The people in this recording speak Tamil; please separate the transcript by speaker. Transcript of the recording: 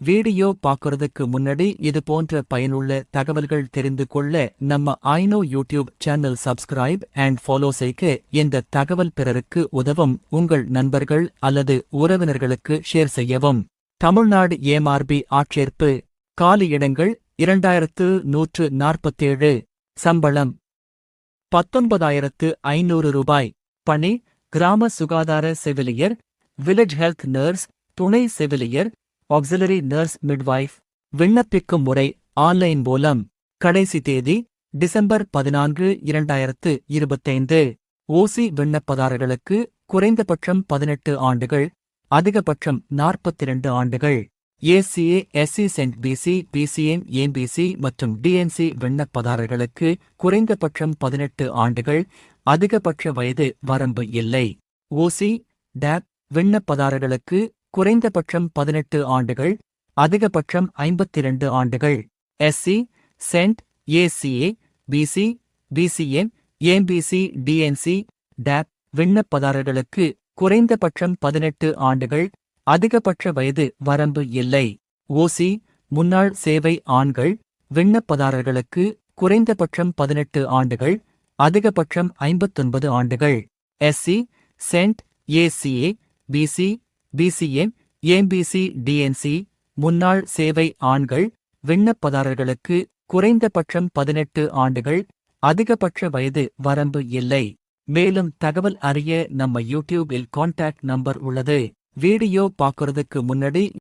Speaker 1: வீடியோ பார்க்கறதுக்கு முன்னாடி இது போன்ற பயனுள்ள தகவல்கள் தெரிந்து கொள்ள நம்ம ஐனோ YouTube channel subscribe and follow செய்க. இந்த தகவல் பிறருக்கு உதவும் உங்கள் நண்பர்கள் அல்லது உறவினர்களுக்கு ஷேர் செய்யவும். தமிழ்நாடு எம்ஆர்பி ஆட்சேர்ப்பு. காலி இடங்கள் 2147. சம்பளம் 19,500 ரூபாய். பணி கிராம சுகாதார செவிலியர், வில்லேஜ் ஹெல்த் நர்ஸ், துணை செவிலியர், ஆக்சிலரி நர்ஸ் மிட்வைஃப். விண்ணப்பிக்கும் முறை ஆன்லைன் மூலம். கடைசி தேதி டிசம்பர் 14, 2025. ஓசி விண்ணப்பதாரர்களுக்கு குறைந்தபட்சம் 18 ஆண்டுகள், அதிகபட்சம் 42 ஆண்டுகள். ஏசிஏ, எஸ்சி, சென்ட் பிசி, பிசிஎம், எம்பிசி மற்றும் டிஎன்சி விண்ணப்பதாரர்களுக்கு குறைந்தபட்சம் 18 ஆண்டுகள், அதிகபட்ச வயது வரம்பு இல்லை. ஓசி, டேப் விண்ணப்பதாரர்களுக்கு குறைந்தபட்சம் 18 ஆண்டுகள், அதிகபட்சம் 52 ஆண்டுகள். எஸ்சி, சென்ட், ACA, BC, BCM, MBC, DNC, டேப் விண்ணப்பதாரர்களுக்கு குறைந்தபட்சம் 18 ஆண்டுகள், அதிகபட்ச வயது வரம்பு இல்லை. ஓசி, முன்னாள் சேவை ஆண்கள் விண்ணப்பதாரர்களுக்கு குறைந்தபட்சம் 18 ஆண்டுகள், அதிகபட்சம் 59 ஆண்டுகள். எஸ்சி, சென்ட், ACA, BC, BCM, MBC, DNC முன்னாள் சேவை ஆண்கள் விண்ணப்பதாரர்களுக்கு குறைந்தபட்சம் 18 ஆண்டுகள், அதிகபட்ச வயது வரம்பு இல்லை. மேலும் தகவல் அறிய நம்ம யூடியூபில் கான்டாக்ட் நம்பர் உள்ளது. வீடியோ பார்க்கறதுக்கு முன்னாடி